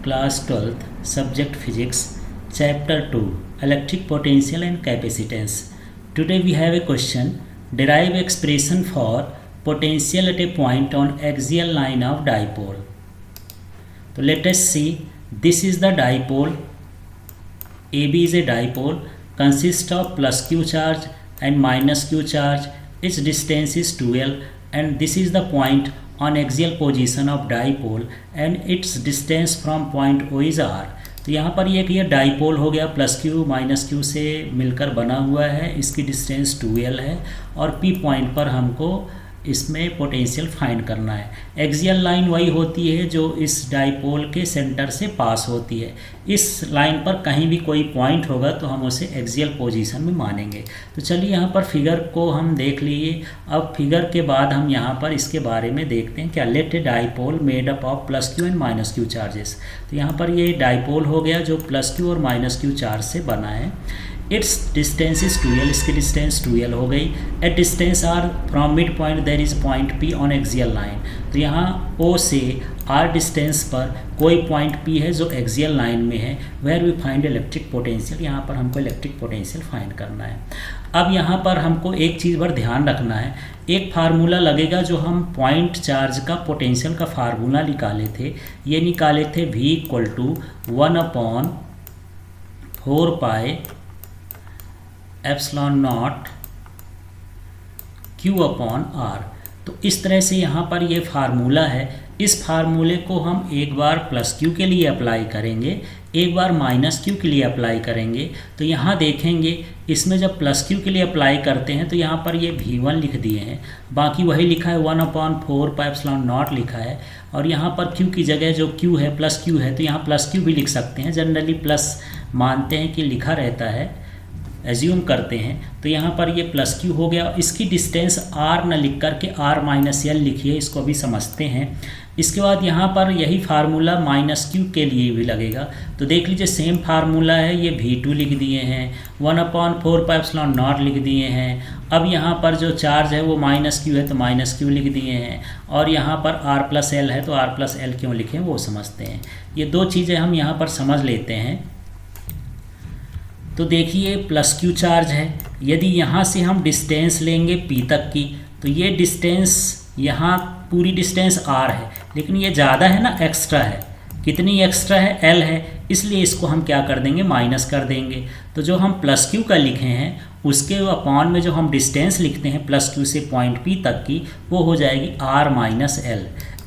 Class 12th, Subject Physics, Chapter 2, Electric Potential and Capacitance. Today we have a question, derive expression for potential at a point on axial line of dipole. So let us see, this is the dipole, AB is a dipole, consists of plus Q charge and minus Q charge, its distance is 2L and this is the point on axial position of dipole and its distance from point O is R. तो यहाँ पर ये dipole हो गया, plus Q minus Q से मिलकर बना हुआ है, इसकी डिस्टेंस 2L है और P पॉइंट पर हमको इसमें पोटेंशियल फाइंड करना है. एक्सियल लाइन वही होती है जो इस डाइपोल के सेंटर से पास होती है. इस लाइन पर कहीं भी कोई पॉइंट होगा तो हम उसे एक्सियल पोजीशन में मानेंगे. तो चलिए यहाँ पर फिगर को हम देख लीजिए. अब फिगर के बाद हम यहाँ पर इसके बारे में देखते हैं क्या. Let a dipole made up of plus q and minus q charges. तो यहाँ पर ये डाइपोल हो गया जो प्लस क्यू और माइनस क्यू चार्ज से बना है. इट्स डिस्टेंस इज 2L, इसकी डिस्टेंस 2L हो गई. At distance r from mid point there is point P on axial line. तो यहाँ O से R डिस्टेंस पर कोई पॉइंट P है जो एक्सियल लाइन में है. Where we find electric potential, यहाँ पर हमको इलेक्ट्रिक पोटेंशियल फाइंड करना है. अब यहाँ पर हमको एक चीज़ पर ध्यान रखना है. एक फार्मूला लगेगा जो हम पॉइंट चार्ज का पोटेंशियल का फार्मूला निकाले थे. ये निकाले थे V equal to 1/4 pi epsilon naught Q upon R. तो इस तरह से यहाँ पर ये फार्मूला है. इस फार्मूले को हम एक बार प्लस Q के लिए अप्लाई करेंगे, एक बार माइनस Q के लिए अप्लाई करेंगे. तो यहाँ देखेंगे इसमें जब प्लस Q के लिए अप्लाई करते हैं तो यहाँ पर ये V1 लिख दिए हैं, बाकी वही लिखा है 1/4 पाई एप्सिलॉन नॉट लिखा है. और यहाँ पर Q की जगह जो Q है प्लस Q है तो यहाँ प्लस Q भी लिख सकते हैं. जनरली प्लस मानते हैं कि लिखा रहता है, एज्यूम करते हैं. तो यहाँ पर ये प्लस क्यू हो गया. इसकी डिस्टेंस R न लिख कर के R माइनस L लिखिए, इसको अभी समझते हैं. इसके बाद यहाँ पर यही फार्मूला माइनस क्यू के लिए भी लगेगा. तो देख लीजिए सेम फार्मूला है, ये V2 लिख दिए हैं, 1/4 पाई एप्सिलॉन नॉट लिख दिए हैं. अब यहाँ पर जो चार्ज है वो माइनस क्यू है तो माइनस क्यू लिख दिए हैं, और यहाँ पर R प्लस L है तो R प्लस L क्यों लिखें वो समझते हैं. ये दो चीज़ें हम यहाँ पर समझ लेते हैं. तो देखिए प्लस क्यू चार्ज है, यदि यहाँ से हम डिस्टेंस लेंगे P तक की तो ये डिस्टेंस यहाँ पूरी डिस्टेंस R है, लेकिन ये ज़्यादा है ना, एक्स्ट्रा है. कितनी एक्स्ट्रा है? L है. इसलिए इसको हम क्या कर देंगे, माइनस कर देंगे. तो जो हम प्लस क्यू का लिखे हैं उसके अपॉन में जो हम डिस्टेंस लिखते हैं प्लस क्यू से पॉइंट P तक की, वो हो जाएगी R माइनस L.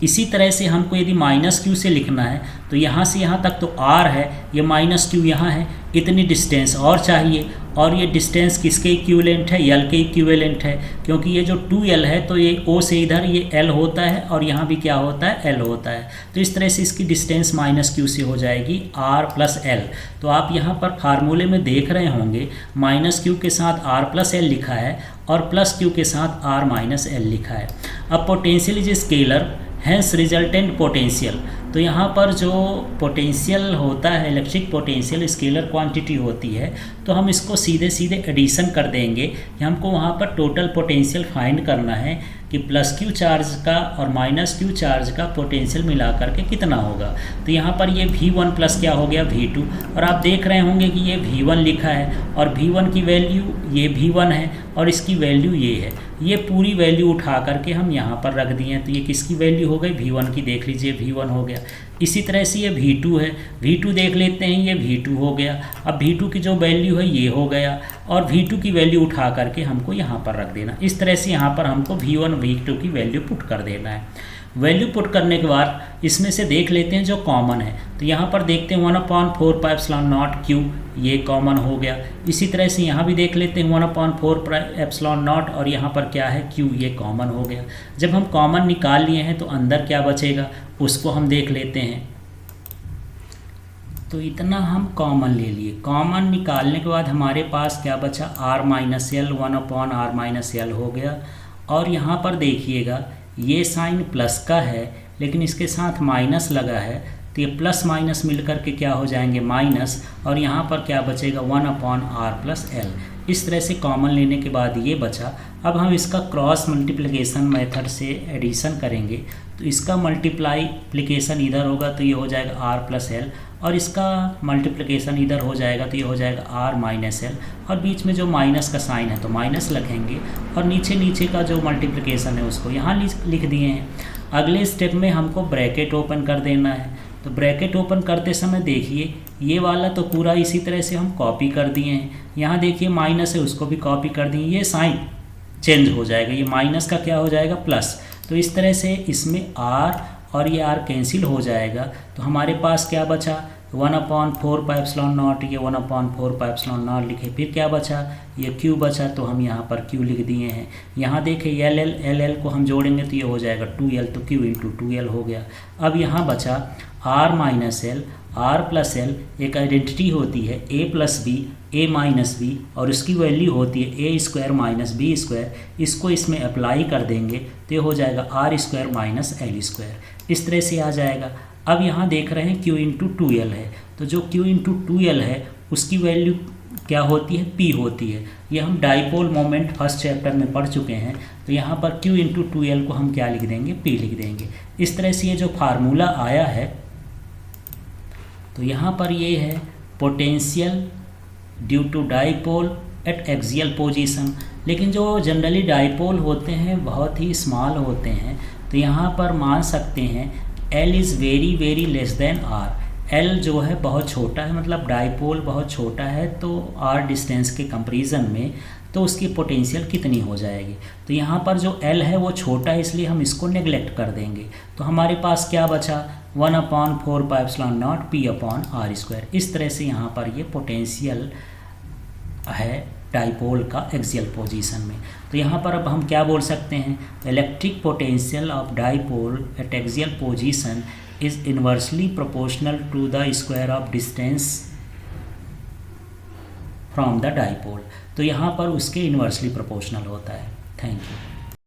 इसी तरह से हमको यदि माइनस क्यू से लिखना है तो यहाँ से यहाँ तक तो R है, ये माइनस क्यू यहाँ है, इतनी डिस्टेंस और चाहिए. और ये डिस्टेंस किसके इक्विवेलेंट है? L के इक्विवेलेंट है, क्योंकि ये जो 2L है तो ये O से इधर ये L होता है और यहाँ भी क्या होता है? L होता है. तो इस तरह से इसकी डिस्टेंस माइनस क्यू से हो जाएगी R प्लस L. तो आप यहाँ पर फार्मूले में देख रहे होंगे माइनस क्यू के साथ R प्लस L लिखा है और प्लस क्यू के साथ R माइनस L लिखा है. अब potential is scalar, hence resultant potential. तो यहाँ पर जो पोटेंशियल होता है, इलेक्ट्रिक पोटेंशियल स्केलर क्वांटिटी होती है, तो हम इसको सीधे सीधे एडिशन कर देंगे कि हमको वहाँ पर टोटल पोटेंशियल फाइंड करना है कि प्लस क्यू चार्ज का और माइनस क्यू चार्ज का पोटेंशियल मिला करके कितना होगा. तो यहाँ पर ये V1 प्लस क्या हो गया, V2. और आप देख रहे होंगे कि ये V1 लिखा है और V1 की वैल्यू ये V1 है और इसकी वैल्यू ये है. ये पूरी वैल्यू उठा करके हम यहाँ पर रख दिए हैं. तो ये किसकी वैल्यू हो गई, V1 की. देख लीजिए V1 हो गया. इसी तरह से ये V2 है, V2 देख लेते हैं, ये V2 हो गया. अब V2 की जो वैल्यू है ये हो गया और V2 की वैल्यू उठा करके हमको यहाँ पर रख देना. इस तरह से यहाँ पर हमको V1 V2 की वैल्यू पुट कर देना है. वैल्यू पुट करने के बाद इसमें से देख लेते हैं जो कॉमन है. तो यहाँ पर देखते हैं 1/4 पाई एप्सिलॉन नॉट Q, ये कॉमन हो गया. इसी तरह से यहाँ भी देख लेते हैं 1/4 पाई एप्सिलॉन नॉट और यहाँ पर क्या है, Q, ये कॉमन हो गया. जब हम कॉमन निकाल लिए हैं तो अंदर क्या बचेगा उसको हम देख लेते हैं. तो इतना हम कॉमन ले लिए. कॉमन निकालने के बाद हमारे पास क्या बचा, R minus L, 1/R minus L हो गया. और यहाँ पर देखिएगा ये साइन प्लस का है लेकिन इसके साथ माइनस लगा है, तो ये प्लस माइनस मिलकर के क्या हो जाएंगे, माइनस. और यहाँ पर क्या बचेगा, 1/R प्लस L. इस तरह से कॉमन लेने के बाद ये बचा। अब हम इसका क्रॉस मल्टीप्लिकेशन मेथड से एडिशन करेंगे, तो इसका मल्टीप्लिकेशन इधर होगा तो ये हो जाएगा आर प्लस एल, और इसका मल्टीप्लिकेशन इधर हो जाएगा तो ये हो जाएगा आर माइनस एल, और बीच में जो माइनस का साइन है तो माइनस लिखेंगे, और नीचे का जो मल्टीप्लिकेशन है उसको यहाँ लिख दिए हैं। अगले स्टेप में हमको ब्रैकेट ओपन कर देना है, तो ब्रैकेट ओपन करते समय देखिए ये वाला तो पूरा इसी तरह से हम कॉपी कर दिए हैं। यहाँ देखिए माइनस है उसको भी कॉपी कर दिए, ये साइन चेंज हो जाएगा, ये माइनस का क्या हो जाएगा प्लस। तो इस तरह से इसमें आर और ये आर कैंसिल हो जाएगा, तो हमारे पास क्या बचा 1/4 पाई एप्सिलॉन नॉट, ये 1/4 पाई एप्सिलॉन नॉट लिखे। फिर क्या बचा, ये q बचा, तो हम यहाँ पर q लिख दिए हैं। यहाँ देखिए एल को हम जोड़ेंगे तो ये हो जाएगा 2l, तो q इंटू 2l हो गया। अब यहाँ बचा r minus L, r plus L एक आइडेंटिटी होती है a plus B, a minus B, और उसकी वैल्यू होती है a square minus B square. इसको इसमें अप्लाई कर देंगे तो ये हो जाएगा r square minus L square. इस तरह से आ जाएगा। अब यहाँ देख रहे हैं q इंटू 2l है, तो जो q इंटू 2l है उसकी वैल्यू क्या होती है, p होती है। ये हम डाइपोल मोमेंट फर्स्ट चैप्टर में पढ़ चुके हैं, तो यहाँ पर q इंटू 2l को हम क्या लिख देंगे, p लिख देंगे। इस तरह से ये जो फार्मूला आया है, तो यहाँ पर ये है potential due to dipole at axial position. लेकिन जो जनरली डाइपोल होते हैं बहुत ही स्मॉल होते हैं, तो यहाँ पर मान सकते हैं L is very very less than R। L जो है बहुत छोटा है, मतलब डाइपोल बहुत छोटा है, तो R डिस्टेंस के कंपैरिजन में तो उसकी पोटेंशियल कितनी हो जाएगी। तो यहाँ पर जो L है वो छोटा है, इसलिए हम इसको नेगलेक्ट कर देंगे। तो हमारे पास क्या बचा 1/4 pi epsilon not p upon r square. इस तरह से यहाँ पर ये पोटेंशियल है डाइपोल का एक्सियल पोजीशन में। तो यहाँ पर अब हम क्या बोल सकते हैं, electric potential of dipole at axial position is inversely proportional to the square of distance from the dipole. तो यहाँ पर उसके इन्वर्सली प्रोपोर्शनल होता है। Thank you.